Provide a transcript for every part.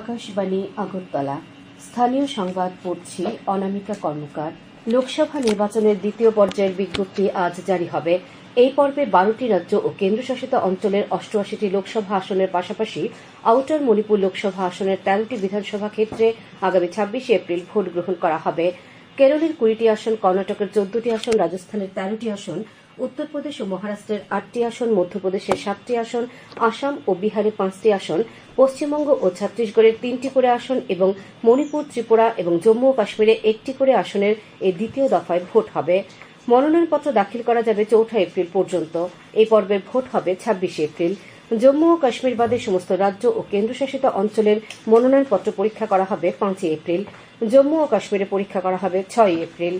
আকাশবাণী আগরতলা। স্থানীয় সংবাদ পড়ছি অনামিকা কর্মকার। লোকসভা নির্বাচনের দ্বিতীয় পর্যায়ের বিজ্ঞপ্তি আজ জারি হবে। এই পর্বে 12টি রাজ্য ও কেন্দ্রশাসিত অঞ্চলের 88টি লোকসভা আসনের পাশাপাশি আউটার মণিপুর লোকসভা আসনের 13টি বিধানসভা ক্ষেত্রে আগামী 26 এপ্রিল ভোট গ্রহণ করা হবে। কেরলের 20টি আসন, কর্ণাটকের 14টি আসন, রাজস্থানের 13টি আসন, উত্তরপ্রদেশ ও মহারাষ্ট্রের 8টি আসন, মধ্যপ্রদেশের 7টি আসন, আসাম ও বিহারের 5টি আসন, পশ্চিমবঙ্গ ও ছত্তিশগড়ের 3টি করে আসন এবং মণিপুর, ত্রিপুরা এবং জম্মু ও কাশ্মীরে 1টি করে আসনের এই দ্বিতীয় দফায় ভোট হবে। মনোনয়নপত্র দাখিল করা যাবে 4 এপ্রিল পর্যন্ত। এই পর্বের ভোট হবে 26 এপ্রিল। জম্মু ও কাশ্মীর বাদে সমস্ত রাজ্য ও কেন্দ্রশাসিত অঞ্চলের মনোনয়নপত্র পরীক্ষা করা হবে 5 এপ্রিল। জম্মু ও কাশ্মীরে পরীক্ষা করা হবে 6 এপ্রিল।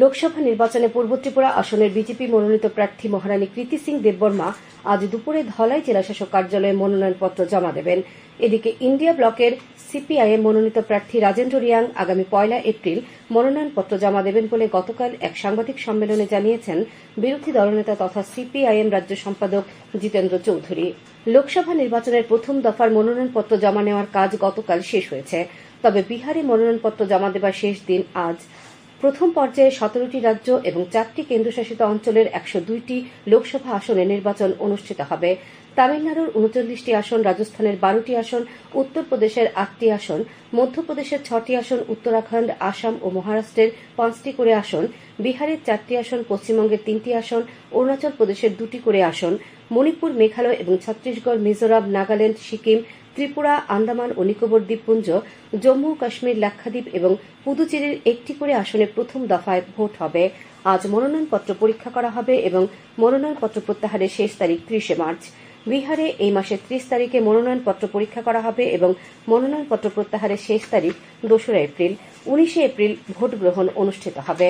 লোকসভা নির্বাচনে পূর্ব ত্রিপুরা আসনের বিজেপি মনোনীত প্রার্থী মহারানী কৃতি সিং দেববর্মা আজ দুপুরে ধলাই জেলাশাসক কার্যালয়ে মনোনয়নপত্র জমা দেবেন। এদিকে ইন্ডিয়া ব্লকের সিপিআইএম মনোনীত প্রার্থী রাজেন্দ্র রিয়াং আগামী 1 এপ্রিল মনোনয়নপত্র জমা দেবেন বলে গতকাল এক সাংবাদিক সম্মেলনে জানিয়েছেন বিরোধী দলনেতা তথা সিপিআইএম রাজ্য সম্পাদক জিতেন্দ্র চৌধুরী। লোকসভা নির্বাচনের প্রথম দফার মনোনয়নপত্র জমা নেওয়ার কাজ গতকাল শেষ হয়েছে। তবে বিহারে মনোনয়নপত্র জমা দেবার শেষ দিন আজ। প্রথম পর্যায়ে 17টি রাজ্য এবং 4টি কেন্দ্রশাসিত অঞ্চলের 102টি লোকসভা আসনে নির্বাচন অনুষ্ঠিত হবে। তামিলনাড়ুর 39টি আসন, রাজস্থানের 12টি আসন, উত্তরপ্রদেশের 8টি আসন, মধ্যপ্রদেশের 6টি আসন, উত্তরাখণ্ড, আসাম ও মহারাষ্ট্রের 5টি করে আসন, বিহারের 4টি আসন, পশ্চিমবঙ্গের 3টি আসন, অরুণাচল প্রদেশের 2টি করে আসন, মণিপুর, মেঘালয় এবং ছত্তিশগড়, মিজোরাম, নাগাল্যান্ড, সিকিম, ত্রিপুরা, আন্দামান ও নিকোবর দ্বীপপুঞ্জ, জম্মু ও কাশ্মীর, লাক্ষাদ্বীপ এবং পুদুচেরির 1টি করে আসনে প্রথম দফায় ভোট হবে। আজ মনোনয়নপত্র পরীক্ষা করা হবে এবং মনোনয়নপত্র প্রত্যাহারের শেষ তারিখ 30 মার্চ। বিহারে এই মাসের 30 তারিখে মনোনয়নপত্র পরীক্ষা করা হবে এবং মনোনয়নপত্র প্রত্যাহারের শেষ তারিখ 2 এপ্রিল। 19 এপ্রিল ভোট গ্রহণ অনুষ্ঠিত হবে।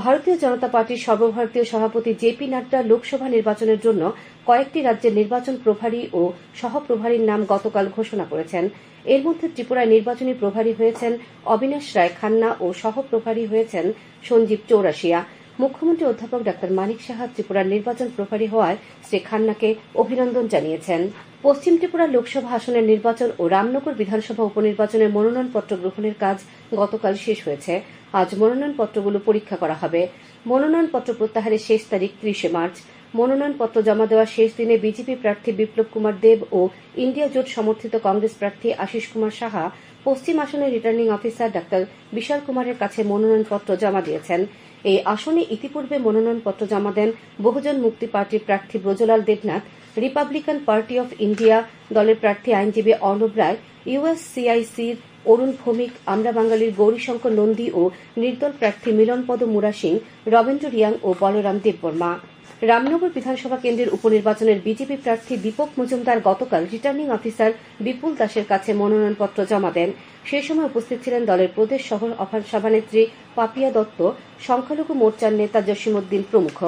ভারতীয় জনতা পার্টির সর্বভারতীয় সভাপতি জেপি নাড্ডা লোকসভা নির্বাচনের জন্য কয়েকটি রাজ্যের নির্বাচন প্রভারী ও সহপ্রভারীর নাম গতকাল ঘোষণা করেছেন। এর মধ্যে ত্রিপুরায় নির্বাচনী প্রভারী হয়েছেন অবিনাশ রায় খান্না ও সহপ্রভারী হয়েছেন সঞ্জীব চৌরাশিয়া। মুখ্যমন্ত্রী অধ্যাপক ডা মানিক সাহা ত্রিপুরার নির্বাচন প্রভারী হওয়ায় শ্রী খান্নাকে অভিনন্দন জানিয়েছেন। পশ্চিম ত্রিপুরা লোকসভা আসনের নির্বাচন ও রামনগর বিধানসভা উপনির্বাচনের মনোনয়নপত্র গ্রহণের কাজ গতকাল শেষ হয়েছে। আজ মনোনয়নপত্রগুলো পরীক্ষা করা হবে। মনোনয়নপত্র প্রত্যাহারের শেষ তারিখ 30 মার্চ। মনোনয়নপত্র জমা দেওয়ার শেষ দিনে বিজেপি প্রার্থী বিপ্লব কুমার দেব ও ইন্ডিয়া জোট সমর্থিত কংগ্রেস প্রার্থী আশিস কুমার সাহা পশ্চিম আসনের রিটার্নিং অফিসার ডা বিশাল কুমারের কাছে মনোনয়নপত্র জমা দিয়েছেন। এই আসনে ইতিপূর্বে মনোনয়নপত্র জমা দেন বহুজন মুক্তি পার্টির প্রার্থী Brajalal Debnath, Republican party of India দলের প্রার্থী আইনজীবী অর্ণব রায়, ইউএসসিআইসির অরুণ ভৌমিক, আমরা বাঙালির গৌরীশঙ্কর নন্দী ও নির্দল প্রার্থী মিলনপদ মুরা সিং, রবীন্দ্র রিয়াং ও বলরাম দেববর্মা। রামনগর বিধানসভা কেন্দ্রের উপনির্বাচনের বিজেপি প্রার্থী দীপক মজুমদার গতকাল রিটার্নিং অফিসার বিপুল দাসের কাছে মনোনয়নপত্র জমা দেন। সে সময় উপস্থিত ছিলেন দলের প্রদেশ সহ সভানেত্রী পাপিয়া দত্ত, সংখ্যালঘু মোর্চার নেতা জসিমউদ্দিন প্রমুখ।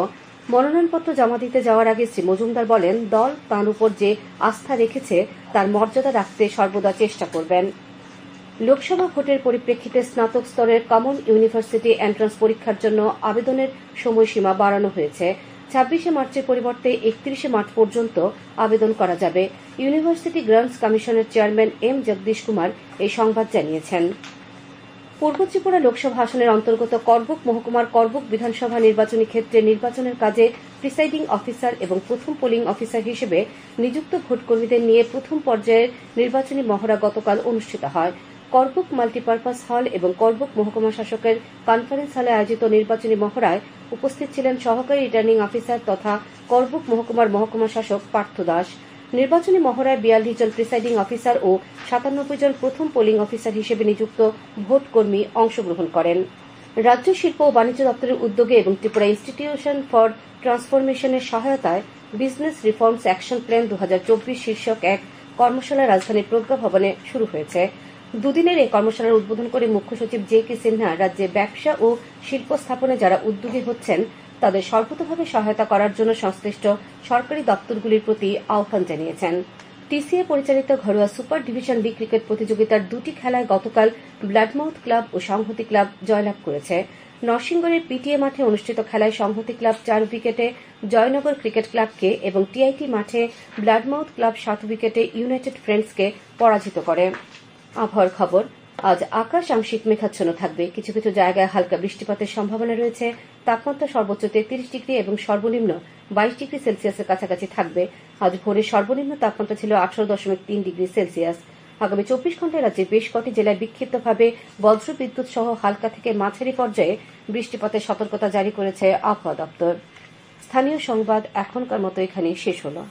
মনোনয়নপত্র জমা দিতে যাওয়ার আগে শ্রী মজুমদার বলেন, দল তাঁর উপর যে আস্থা রেখেছে তার মর্যাদা রাখতে সর্বদা চেষ্টা করবেন। লোকসভা ভোটের পরিপ্রেক্ষিতে স্নাতক স্তরের কমন ইউনিভার্সিটি এন্ট্রান্স পরীক্ষার জন্য আবেদনের সময়সীমা বাড়ানো হয়েছে। 26 মার্চের পরিবর্তে 31 মার্চ পর্যন্ত আবেদন করা যাবে। ইউনিভার্সিটি গ্রান্টস কমিশনের চেয়ারম্যান এম জগদীশ কুমার এই সংবাদ জানিয়েছেন। পূর্ব ত্রিপুরা লোকসভা আসনের অন্তর্গত করবুক মহকুমার করবুক বিধানসভা নির্বাচনী ক্ষেত্রে নির্বাচনের কাজে প্রিসাইডিং অফিসার এবং প্রথম পোলিং অফিসার হিসেবে নিযুক্ত ভোটকর্মীদের নিয়ে প্রথম পর্যায়ের নির্বাচনী মহড়া গতকাল অনুষ্ঠিত হয়। করবুক মাল্টিপারপাস হল এবং করবুক মহকুমা শাসকের কনফারেন্স হলে আয়োজিত নির্বাচনী মহড়ায় উপস্থিত ছিলেন সহকারী রিটার্নিং অফিসার তথা করবুক মহকুমার মহকুমা শাসক পার্থ দাস। নির্বাচনী মহড়ায় 42 জন প্রিসাইডিং অফিসার ও 97 জন প্রথম পোলিং অফিসার হিসেবে নিযুক্ত ভোটকর্মী অংশগ্রহণ করেন। রাজ্য শিল্প ও বাণিজ্য দপ্তরের উদ্যোগে এবং ত্রিপুরা ইনস্টিটিউশন ফর ট্রান্সফরমেশনের সহায়তায় বিজনেস রিফর্মস অ্যাকশন প্ল্যান 2024 শীর্ষক এক কর্মশালা রাজধানীর প্রজ্ঞা ভবনে শুরু হয়েছে। দুদিনের এই কর্মশালার উদ্বোধন করে মুখ্য সচিব জে কে সিনহা রাজ্যে ব্যবসা ও শিল্প স্থাপনে যারা উদ্যোগী হচ্ছেন তাদের সর্বতোভাবে সহায়তা করার জন্য সংশ্লিষ্ট সরকারি দপ্তরগুলির প্রতি আহ্বান জানিয়েছেন। টিসিএ পরিচালিত ঘরোয়া সুপার ডিভিশন বি ক্রিকেট প্রতিযোগিতার 2টি খেলায় গতকাল ব্লাডমাউথ ক্লাব ও সংহতি ক্লাব জয়লাভ করেছে। নরসিংগড়ের পিটিএ মাঠে অনুষ্ঠিত খেলায় সংহতি ক্লাব 4 উইকেটে জয়নগর ক্রিকেট ক্লাবকে এবং টিআইটি মাঠে ব্লাডমাউথ ক্লাব 7 উইকেটে ইউনাইটেড ফ্রেন্ডসকে পরাজিত করে। আবহাওয়ার খবর। আজ আকাশ আংশিক মেঘাচ্ছন্ন থাকবে, কিছু কিছু জায়গায় হালকা বৃষ্টিপাতের সম্ভাবনা রয়েছে। তাপমাত্রা সর্বোচ্চ 33 ডিগ্রি এবং সর্বনিম্ন 22 ডিগ্রি সেলসিয়াসের কাছাকাছি থাকবে। আজ ভোরে সর্বনিম্ন তাপমাত্রা ছিল 18.3 ডিগ্রি সেলসিয়াস। আগামী 24 ঘন্টায় রাজ্যের বেশ কটি জেলায় বিক্ষিপ্তভাবে বজ্রবিদ্যুৎ সহ হালকা থেকে মাঝারি পর্যায়ে বৃষ্টিপাতের সতর্কতা জারি করেছে আবহাওয়া দপ্তর। স্থানীয় সংবাদ এখনকার মতো এখানেই শেষ হলো।